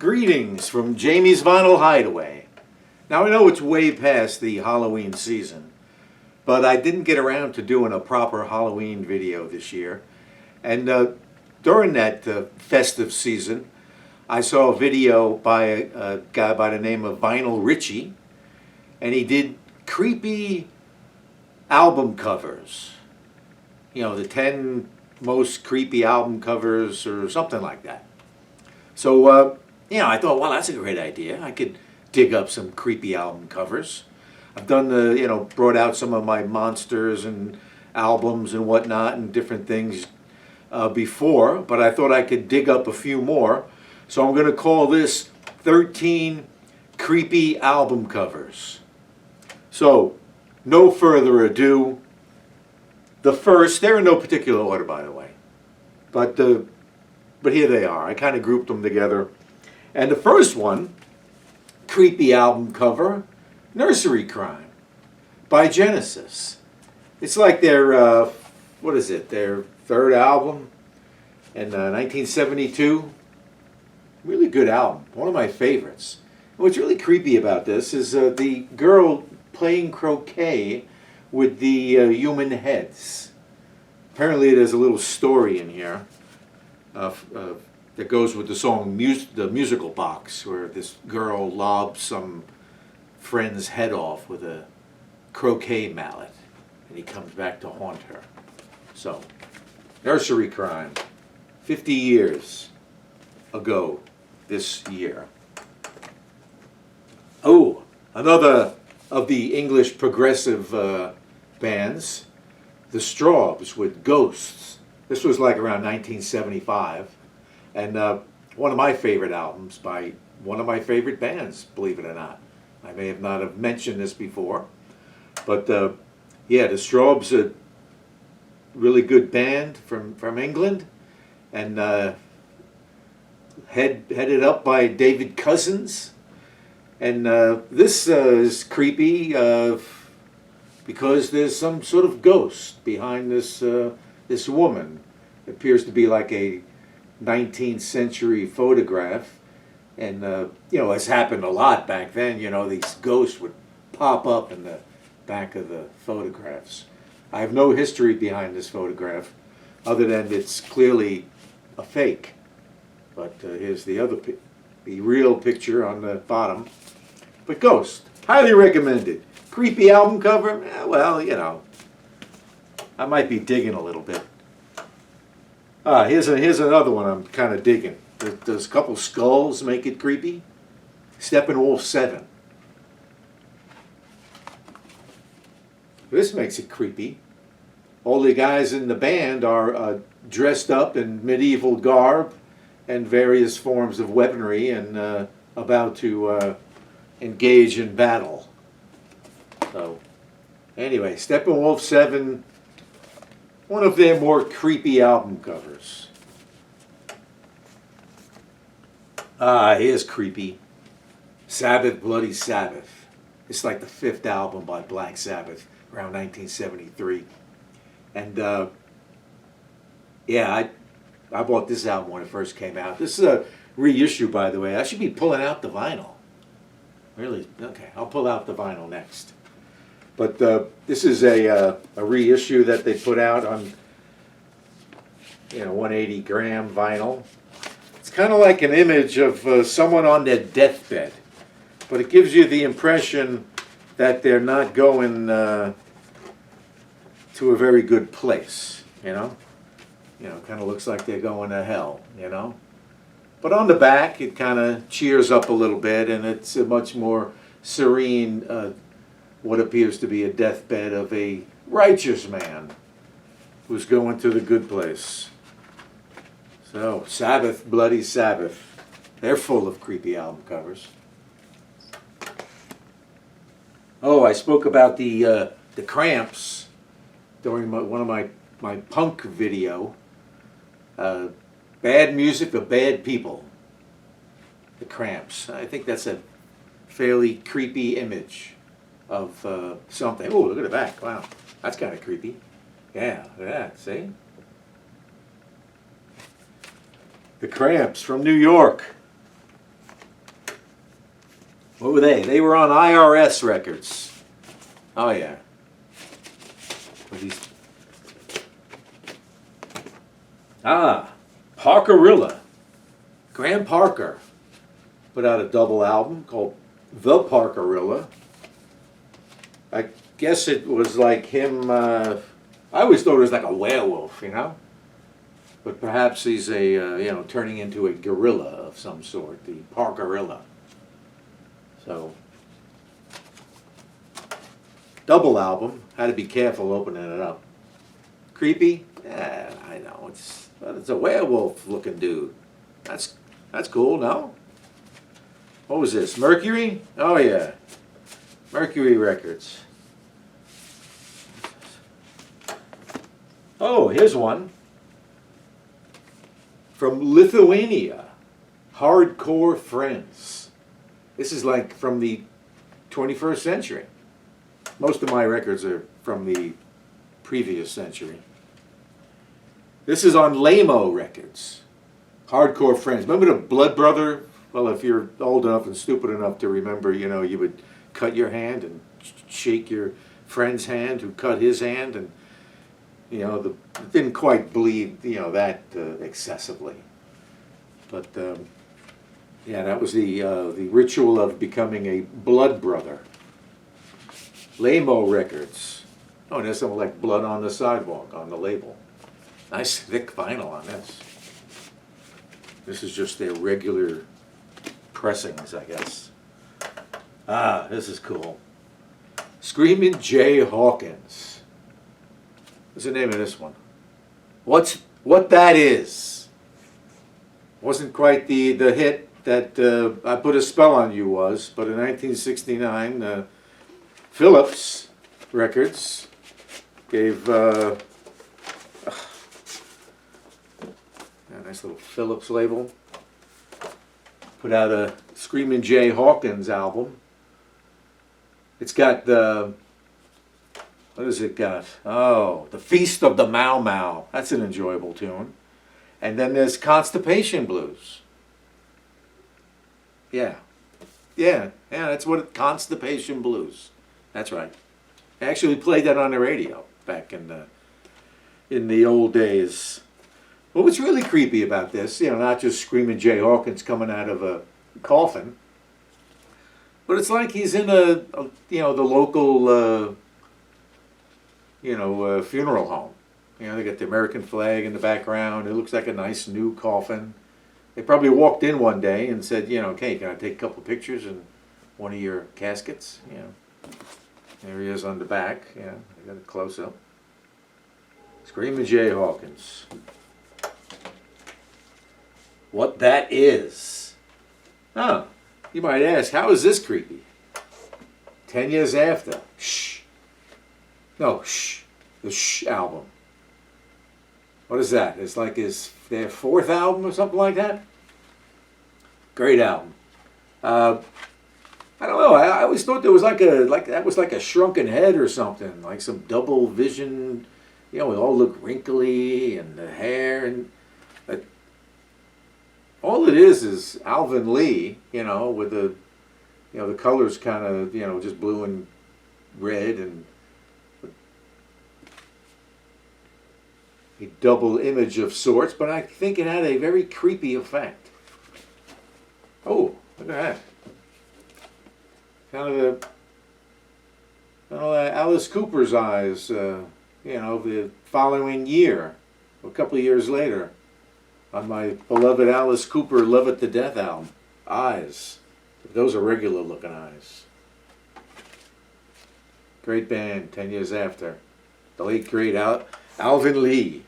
Greetings from Jamie's Vinyl Hideaway. Now I know it's way past the Halloween season, but I didn't get around to doing a proper Halloween video this year. And during that festive season, I saw a video by a guy by the name of Vinyl Richie, and he did creepy album covers. You know, the 10 most creepy album covers or something like that. So, I thought, well, that's a great idea. I could dig up some creepy album covers. I've done brought out some of my monsters and albums and whatnot and different things before, but I thought I could dig up a few more. So I'm going to call this 13 Creepy Album Covers. So, no further ado, the first, they're in no particular order, by the way, but here they are. I kind of grouped them together. And the first one, creepy album cover, Nursery Crime by Genesis. It's like their, their third album in 1972. Really good album, one of my favorites. And what's really creepy about this is the girl playing croquet with the human heads. Apparently there's a little story in here that goes with the song The Musical Box, where this girl lobs some friend's head off with a croquet mallet, and he comes back to haunt her. So, Nursery Crime, 50 years ago this year. Oh, another of the English progressive bands, the Strawbs with Ghosts. This was like around 1975. And one of my favorite albums by one of my favorite bands, believe it or not. I may have not have mentioned this before. But the Strawbs are a really good band from England. And headed up by David Cousins. And this is creepy because there's some sort of ghost behind this woman. It appears to be like a 19th century photograph, and it's happened a lot back then. These ghosts would pop up in the back of the photographs. I have no history behind this photograph other than it's clearly a fake, but here's the real picture on the bottom. But Ghost, highly recommended. Creepy album cover, I might be digging a little bit. Here's another one I'm kind of digging. Does a couple skulls make it creepy? Steppenwolf 7. This makes it creepy. All the guys in the band are dressed up in medieval garb and various forms of weaponry and about to engage in battle. So, anyway, Steppenwolf 7, one of their more creepy album covers. Here's creepy. Sabbath, Bloody Sabbath. It's like the 5th album by Black Sabbath, around 1973. And, I bought this album when it first came out. This is a reissue, by the way. I should be pulling out the vinyl. Really? Okay, I'll pull out the vinyl next. But this is a reissue that they put out on 180 gram vinyl. It's kind of like an image of someone on their deathbed, but it gives you the impression that they're not going to a very good place. Kind of looks like they're going to hell. But on the back, it kind of cheers up a little bit, and it's a much more serene, what appears to be a deathbed of a righteous man who's going to the good place. So, Sabbath, Bloody Sabbath. They're full of creepy album covers. Oh, I spoke about the Cramps during one of my punk video. Bad music for bad people. The Cramps. I think that's a fairly creepy image of something. Oh, look at the back. Wow, that's kind of creepy. Yeah, look at that. See? The Cramps from New York. What were they? They were on IRS records. Oh yeah. Parkerilla. Graham Parker put out a double album called The Parkerilla. I guess it was like him, I always thought it was like a werewolf, you know? But perhaps he's turning into a gorilla of some sort, the Parkerilla. So, double album, had to be careful opening it up. Creepy? Yeah, I know, it's a werewolf looking dude. That's cool, no? What was this, Mercury? Oh yeah, Mercury Records. Oh, here's one. From Lithuania, Hardcore Friends. This is like from the 21st century. Most of my records are from the previous century. This is on Lamo Records. Hardcore Friends. Remember the Blood Brother? Well, if you're old enough and stupid enough to remember, you would cut your hand and shake your friend's hand who cut his hand, and it didn't quite bleed, that excessively. But yeah, that was the ritual of becoming a blood brother. Lamo Records. Oh, and there's something like Blood on the Sidewalk on the label. Nice thick vinyl on this. This is just their regular pressings, I guess. Ah, this is cool. Screamin' Jay Hawkins. What's the name of this one? What That Is. Wasn't quite the hit that I Put a Spell on You was, but in 1969, Philips Records gave a nice little Philips label. Put out a Screamin' Jay Hawkins album. It's got what has it got? Oh, The Feast of the Mau Mau. That's an enjoyable tune. And then there's Constipation Blues. Yeah, that's what Constipation Blues. That's right. I actually played that on the radio back in the old days. Well, what's really creepy about this, not just Screamin' Jay Hawkins coming out of a coffin, but it's like he's in the local, funeral home. They got the American flag in the background. It looks like a nice new coffin. They probably walked in one day and said, okay, can I take a couple pictures in one of your caskets? There he is on the back. They got a close-up. Screamin' Jay Hawkins. What That Is. Oh, you might ask, how is this creepy? 10 years after. Shh. No, shh. The Shh album. What is that? It's like their fourth album or something like that? Great album. I don't know. I always thought there was that was like a shrunken head or something, like some double vision. It all looked wrinkly and the hair and. All it is Alvin Lee, with the colors kind of, just blue and red, and a double image of sorts, but I think it had a very creepy effect. Oh, look at that. Kind of Alice Cooper's eyes, the following year, a couple of years later, on my beloved Alice Cooper Love It to Death album. Eyes. Those are regular looking eyes. Great band, 10 years after. The late great Alvin Lee.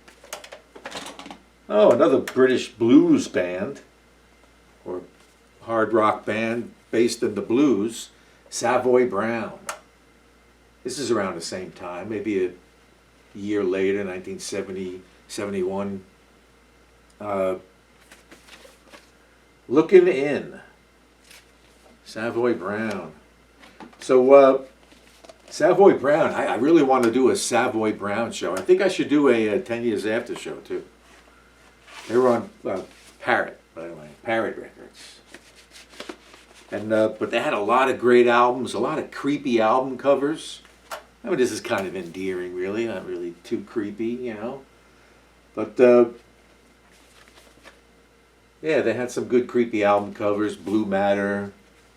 Oh, another British blues band, or hard rock band based in the blues, Savoy Brown. This is around the same time, maybe a year later, 1970, 71. Looking In. Savoy Brown. So, Savoy Brown, I really want to do a Savoy Brown show. I think I should do a 10 years after show, too. They were on Parrot, by the way. Parrot Records. And but they had a lot of great albums, a lot of creepy album covers. I mean, this is kind of endearing, really, not really too creepy, you know. But yeah, they had some good creepy album covers: Blue Matter,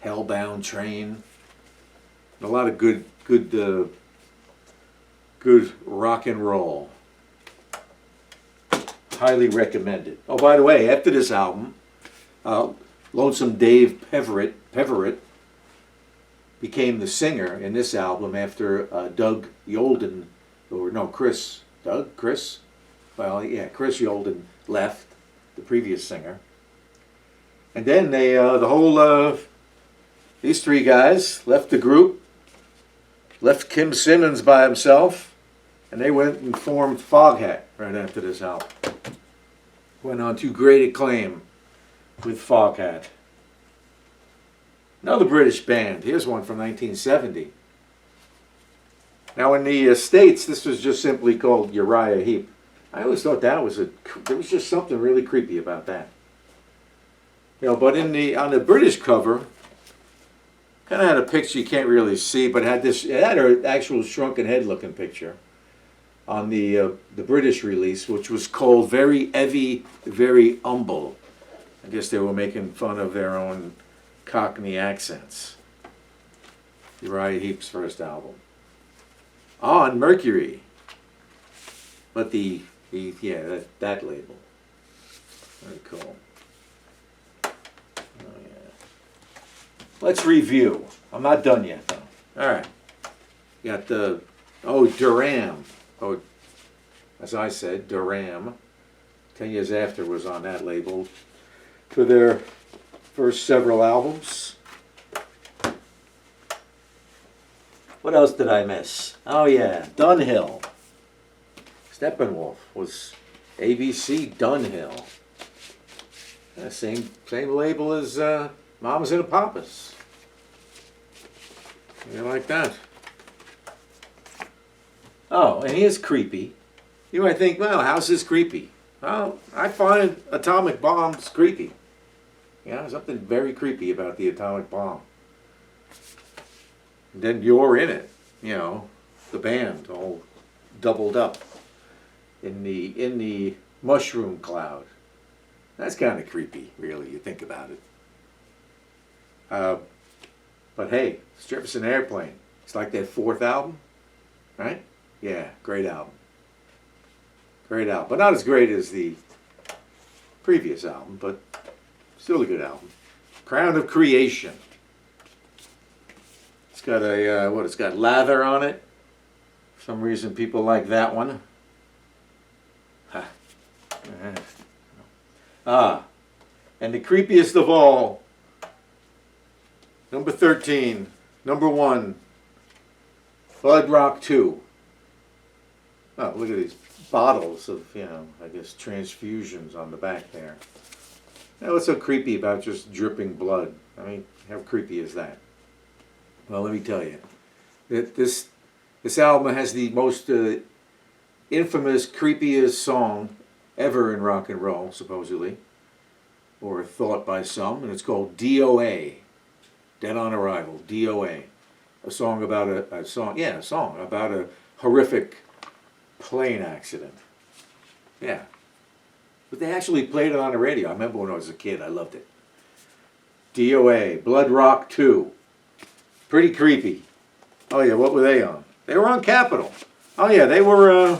Hellbound Train, a lot of good rock and roll. Highly recommended. Oh, by the way, after this album, Lonesome Dave Peverett became the singer in this album after Doug Yolden, or no, Chris Yolden left, the previous singer. And then they, these three guys left the group, left Kim Simmons by himself, and they went and formed Foghat right after this album. Went on to great acclaim with Foghat. Another British band. Here's one from 1970. Now in the States, this was just simply called Uriah Heep. I always thought there was just something really creepy about that. You know, but on the British cover, kind of had a picture you can't really see, but it had an actual shrunken head looking picture on the British release, which was called Very Heavy, Very Humble. I guess they were making fun of their own Cockney accents. Uriah Heep's first album. On Mercury. But that label. Very cool. Oh, yeah. Let's review. I'm not done yet, though. All right. Got Duram. Oh, as I said, Duram. 10 Years After was on that label for their first several albums. What else did I miss? Oh yeah, Dunhill. Steppenwolf was ABC Dunhill. Same label as Mamas and the Papas. You like that? Oh, and here's creepy. You might think, well, how's this creepy? Well, I find atomic bombs creepy. Yeah, something very creepy about the atomic bomb. And then you're in it, you know, the band all doubled up in the mushroom cloud. That's kind of creepy, really, you think about it. But hey, it's Jefferson Airplane. It's like their fourth album, right? Yeah, great album. Great album, but not as great as the previous album, but still a good album. Crown of Creation. It's got it's got lather on it. For some reason people like that one. And the creepiest of all, number 13, number 1, Blood Rock 2. Oh, look at these bottles of, I guess transfusions on the back there. Now, what's so creepy about just dripping blood? I mean, how creepy is that? Well, let me tell you, that this album has the most infamous, creepiest song ever in rock and roll, supposedly, or thought by some, and it's called DOA, Dead on Arrival, DOA, a song about a song about a horrific plane accident. Yeah. But they actually played it on the radio. I remember when I was a kid, I loved it. DOA, Blood Rock 2. Pretty creepy. Oh yeah, what were they on? They were on Capitol. Oh yeah, they were,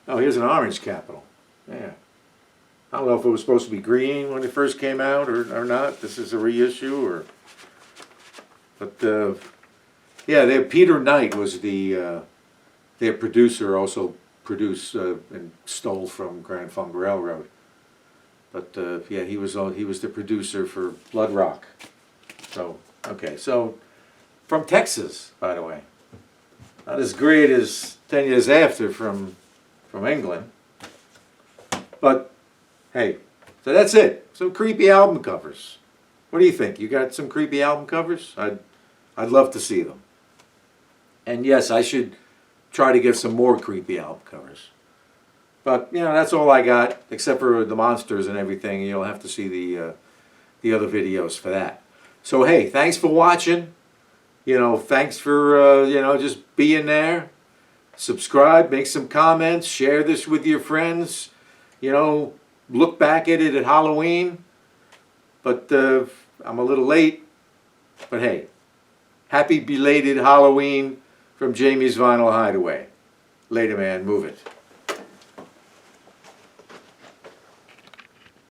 here's an orange Capitol. Yeah. I don't know if it was supposed to be green when it first came out or not. This is a reissue but yeah, Peter Knight was their producer, also produced and stole from Grand Funk Railroad. But yeah, he was the producer for Blood Rock. So okay, so from Texas, by the way, not as great as 10 Years After from England, but hey, so that's it. Some creepy album covers. What do you think? You got some creepy album covers? I'd love to see them. And yes, I should try to get some more creepy album covers. But that's all I got, except for the monsters and everything. You'll have to see the other videos for that. So hey, thanks for watching. Thanks for, just being there. Subscribe, make some comments, share this with your friends. Look back at it at Halloween. But I'm a little late. But hey, happy belated Halloween from Jamie's Vinyl Hideaway. Later, man. Move it.